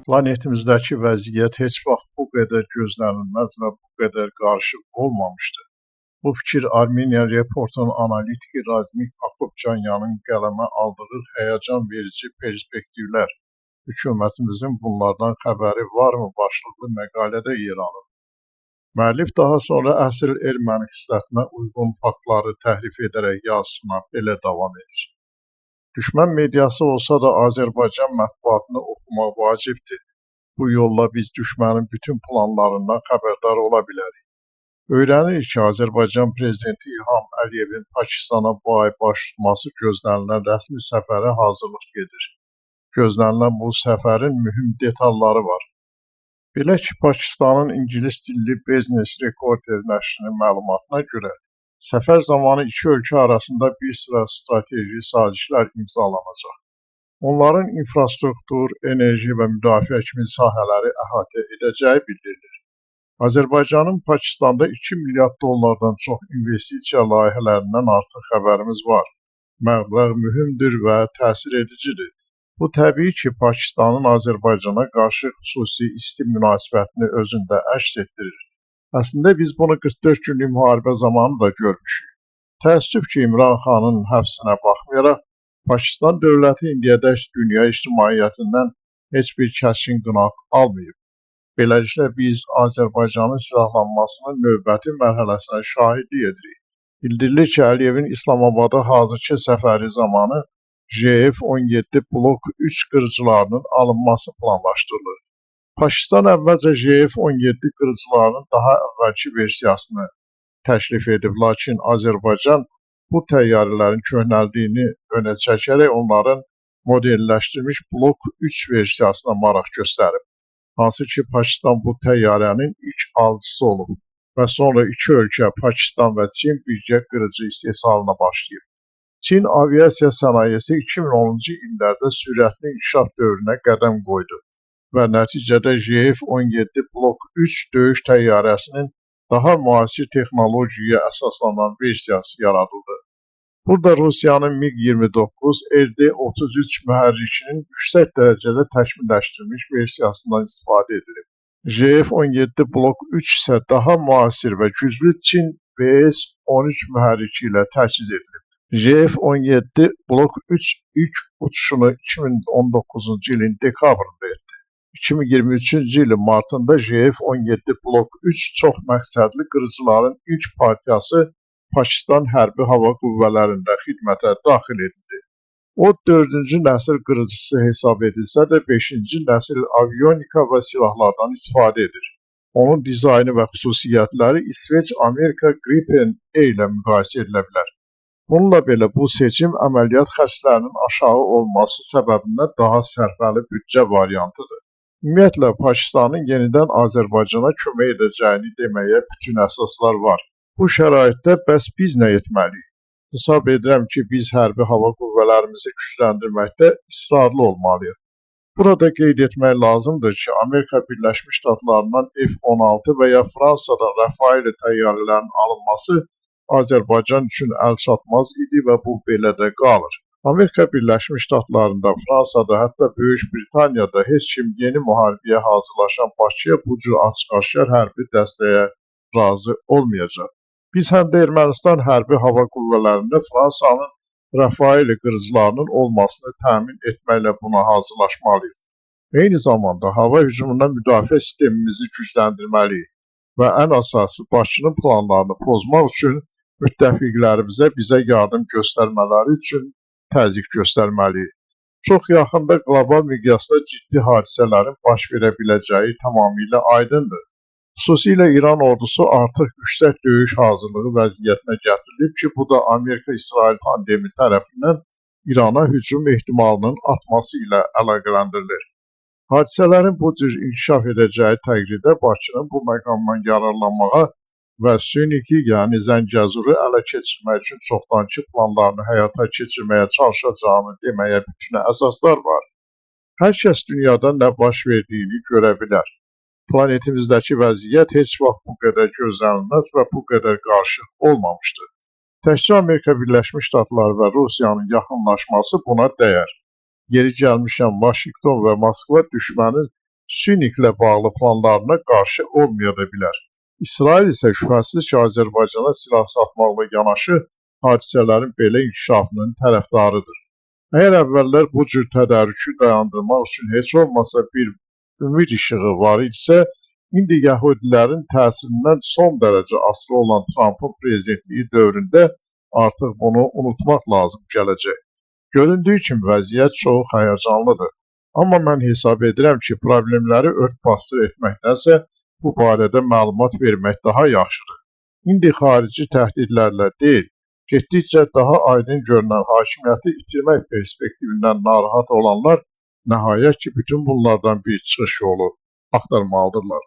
Planetimizdəki vəziyyət heç vaxt bu qədər gözlənilməz və bu qədər qarışıq olmamışdı. Bu fikir Armenian Report'un analitiki Razmik Akopcanyanın qələmə aldığı həyəcan verici perspektivlər, hökumətimizin bunlardan xəbəri varmı başlıqlı məqalədə yer alır. Müəllif daha sonra əsl erməni xislətinə uyğun faktları təhrif edərək yazısına belə davam edir. Düşmən mediası olsa da Azərbaycan mətbuatını oxumaq vacibdir. Bu yolla biz düşmənin bütün planlarından xəbərdar ola bilərik. Öyrənirik ki, Azərbaycan Prezidenti İlham Əliyevin Pakistana bu ay baş tutması gözlənilən rəsmi səfərə hazırlıq gedir. Gözlənilən bu səfərin mühüm detalları var. Belə ki, Pakistanın İngilis dilli Business Reporter nəşrinin məlumatına görə, səfər zamanı iki ölkə arasında bir sıra strateji sazişlər imzalanacaq. Onların infrastruktur, enerji və müdafiə kimi sahələri əhatə edəcəyi bildirilir. Azərbaycanın Pakistanda 2 milyard dollardan çox investisiya layihələrindən artıq xəbərimiz var. Məbləğ mühümdür və təsir edicidir. Bu təbii ki, Pakistanın Azərbaycana qarşı xüsusi isti münasibətini özündə əks etdirir. Əslində biz bunu 44 günlük müharibə zamanı da görmüşük. Təəssüf ki, İmran Xanın həbsinə baxmayaraq, Pakistan dövləti indiyədək dünya ictimaiyyətindən heç bir kəskin qınaq almayıb. Beləliklə biz Azərbaycanın silahlanmasının növbəti mərhələsinə şahidlik edirik. Bildirilir ki, Əliyevin İslamabada hazırki səfəri zamanı JF-17 Blok 3 qırıcılarının alınması planlaşdırılır. Pakistan əvvəlcə JF-17 qırıcılarının daha əvvəlki versiyasını təklif edib, lakin Azərbaycan bu təyyarələrin köhnəldiyini önə çəkərək onların modelləşdirilmiş Blok 3 versiyasına maraq göstərib. Hansı ki, Pakistan bu təyyarənin ilk alıcısı olub və sonra iki ölkə, Pakistan və Çin birgə qırıcı istehsalına başlayıb. Çin aviasiya sənayesi 2010-cu illərdə sürətli inkişaf dövrünə qədəm qoydu və nəticədə JF-17 Blok 3 döyüş təyyarəsinin daha müasir texnologiyaya əsaslanan versiyası yaradıldı. Burada Rusiyanın MiG-29 RD-33 mühərrikinin yüksək dərəcədə təkmilləşdirilmiş versiyasından istifadə edilib. JF-17 Blok 3 isə daha müasir və güclü Çin VS-13 mühərriki ilə təchiz edilib. JF-17 Blok 3 ilk uçuşunu 2019-cu ilin dekabrında etdi. 2023-cü ilin martında JF-17 Blok 3 çox məqsədli qırıcıların ilk partiyası Pakistan hərbi hava qüvvələrində xidmətə daxil edildi. O 4-cü nəsil qırıcısı hesab edilsə də 5-ci nəsil avionika və silahlardan istifadə edir. Onun dizaynı və xüsusiyyətləri İsveç-Amerika Gripen E ilə müqayisə edilə bilər. Bununla belə bu seçim əməliyyat xərclərinin aşağı olması səbəbindən daha sərfəli büdcə variantıdır. Ümumiyyətlə, Pakistanın yenidən Azərbaycana kömək edəcəyini deməyə bütün əsaslar var. Bu şəraitdə bəs biz nə etməliyik? Hesab edirəm ki, biz hərbi hava qüvvələrimizi gücləndirməkdə israrlı olmalıyıq. Burada qeyd etmək lazımdır ki, Amerika Birləşmiş Ştatlarından F-16 və ya Fransadan Rafale təyyarələrinin alınması Azərbaycan üçün əlçatmaz idi və bu belə də qalır. Amerika Birləşmiş Ştatlarında, Fransada, hətta Böyük Britaniyada heç kim yeni müharibəyə hazırlaşan Bakıya bu cür açıq-aşkar hərbi dəstəyə razı olmayacaq. Biz həm də Ermənistan hərbi hava qüvvələrində Fransanın Rafale qırıcılarının olmasını təmin etməklə buna hazırlaşmalıyıq. Eyni zamanda hava hücumundan müdafiə sistemimizi gücləndirməliyik və ən əsası Bakının planlarını pozmaq üçün müttəfiqlərimizə bizə yardım göstərmələri üçün təzyiq göstərməliyik. Çox yaxında qlobal miqyasda ciddi hadisələrin baş verə biləcəyi tamamilə aydındır. Xüsusilə İran ordusu artıq yüksək döyüş hazırlığı vəziyyətinə gətirilib ki, bu da Amerika-İsrail tandemi tərəfindən İrana hücum ehtimalının artması ilə əlaqələndirilir. Hadisələrin bu cür inkişaf edəcəyi təqdirdə Bakının bu məqamdan yararlanmağa və Sünniki, yəni Zəngəzuru ələ keçirmək üçün çoxdankı planlarını həyata keçirməyə çalışacağını deməyə bütün əsaslar var. Hər kəs dünyada nə baş verdiyini görə bilər. Planetimizdəki vəziyyət heç vaxt bu qədər gözlənilməz və bu qədər qarışıq olmamışdır. Təkcə Amerika Birləşmiş Ştatları və Rusiyanın yaxınlaşması buna dəyər. Yeri gəlmişkən Vaşinqton və Moskva düşmənin Süniklə bağlı planlarına qarşı olmaya da bilər. İsrail isə şübhəsiz ki, Azərbaycana silah satmaqla yanaşı hadisələrin belə inkişafının tərəfdarıdır. Əgər əvvəllər bu cür tədarükü dayandırmaq üçün heç olmasa bir ümid işığı var idisə, indi Yəhudilərin təsirindən son dərəcə asılı olan Trumpın prezidentliyi dövründə artıq bunu unutmaq lazım gələcək. Göründüyü kimi vəziyyət çox həyəcanlıdır. Amma mən hesab edirəm ki, problemləri ört-basdır etməkdənsə bu barədə məlumat vermək daha yaxşıdır. İndi xarici təhdidlərlə deyil, getdikcə daha aydın görünən hakimiyyəti itirmək perspektivindən narahat olanlar nəhayət ki, bütün bunlardan bir çıxış yolu axtarmalıdırlar.